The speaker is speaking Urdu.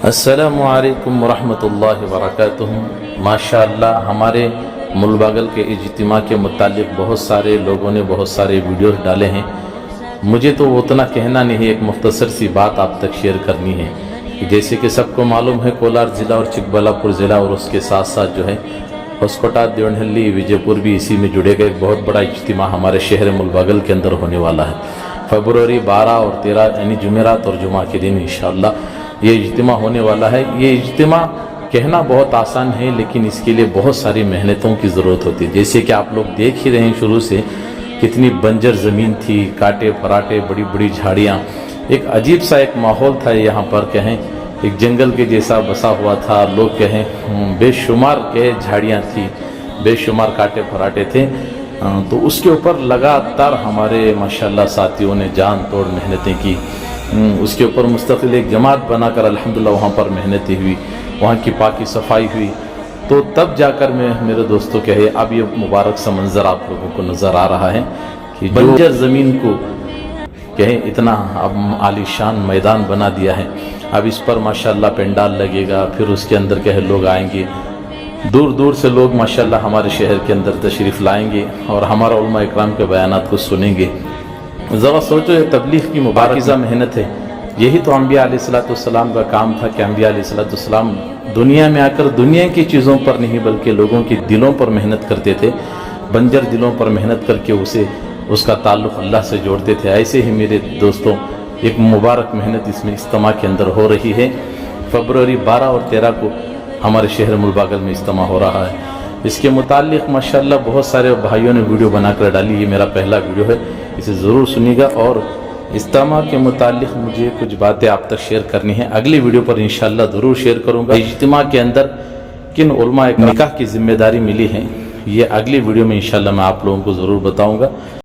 السلام علیکم ورحمۃ اللہ وبرکاتہ۔ ماشاءاللہ ہمارے ملباگل کے اجتماع کے متعلق بہت سارے لوگوں نے بہت سارے ویڈیوز ڈالے ہیں۔ مجھے تو اتنا کہنا نہیں ہے، ایک مختصر سی بات آپ تک شیئر کرنی ہے۔ جیسے کہ سب کو معلوم ہے کولار ضلع اور چکبلاپور ضلع اور اس کے ساتھ ساتھ جو ہے ہوسکوٹہ، دیونہلی، وجے پور بھی اسی میں جڑے گئے۔ ایک بہت بڑا اجتماع ہمارے شہر ملباگل کے اندر ہونے والا ہے فروری 12 اور 13 یعنی جمعرات اور جمعہ کے دن انشاءاللہ یہ اجتماع ہونے والا ہے۔ یہ اجتماع کہنا بہت آسان ہے لیکن اس کے لیے بہت ساری محنتوں کی ضرورت ہوتی ہے۔ جیسے کہ آپ لوگ دیکھ ہی رہے ہیں شروع سے کتنی بنجر زمین تھی، کاٹے پراٹے، بڑی بڑی جھاڑیاں، ایک عجیب سا ایک ماحول تھا یہاں پر، کہیں ایک جنگل کے جیسا بسا ہوا تھا۔ لوگ کہیں بے شمار جھاڑیاں تھی، بے شمار کاٹے پراٹے تھے۔ تو اس کے اوپر لگاتار ہمارے ماشاءاللہ ساتھیوں نے جان توڑ محنتیں کی۔ اس کے اوپر مستقل ایک جماعت بنا کر الحمدللہ وہاں پر محنتیں ہوئی، وہاں کی پاکی صفائی ہوئی۔ تو تب جا کر میں میرے دوستوں کہے اب یہ مبارک سا منظر آپ لوگوں کو نظر آ رہا ہے کہ بنجر زمین کو کہیں اتنا اب عالی شان میدان بنا دیا ہے۔ اب اس پر ماشاءاللہ پینڈال لگے گا، پھر اس کے اندر کہے لوگ آئیں گے، دور دور سے لوگ ماشاءاللہ ہمارے شہر کے اندر تشریف لائیں گے اور ہمارا علماء اکرام کے بیانات کو سنیں گے۔ ذرا سوچو، یہ تبلیغ کی مبارکہ محنت ہے۔ یہی تو انبیاء علیہ السلام کا کام تھا کہ انبیاء علیہ السلام دنیا میں آ کر دنیا کی چیزوں پر نہیں بلکہ لوگوں کے دلوں پر محنت کرتے تھے، بنجر دلوں پر محنت کر کے اس کا تعلق اللہ سے جوڑتے تھے۔ ایسے ہی میرے دوستوں ایک مبارک محنت اس میں اجتماع کے اندر ہو رہی ہے۔ فروری 12 اور 13 کو ہمارے شہر ملباگل میں اجتماع ہو رہا ہے۔ اس کے متعلق ماشاءاللہ بہت سارے بھائیوں نے ویڈیو بنا کر ڈالی۔ یہ میرا پہلا ویڈیو ہے، اسے ضرور سنیے گا۔ اور اجتماع کے متعلق مجھے کچھ باتیں آپ تک شیئر کرنی ہیں، اگلی ویڈیو پر انشاءاللہ ضرور شیئر کروں گا۔ اجتماع کے اندر کن علماء نکاح کی ذمہ داری ملی ہے، یہ اگلی ویڈیو میں انشاءاللہ میں آپ لوگوں کو ضرور بتاؤں گا۔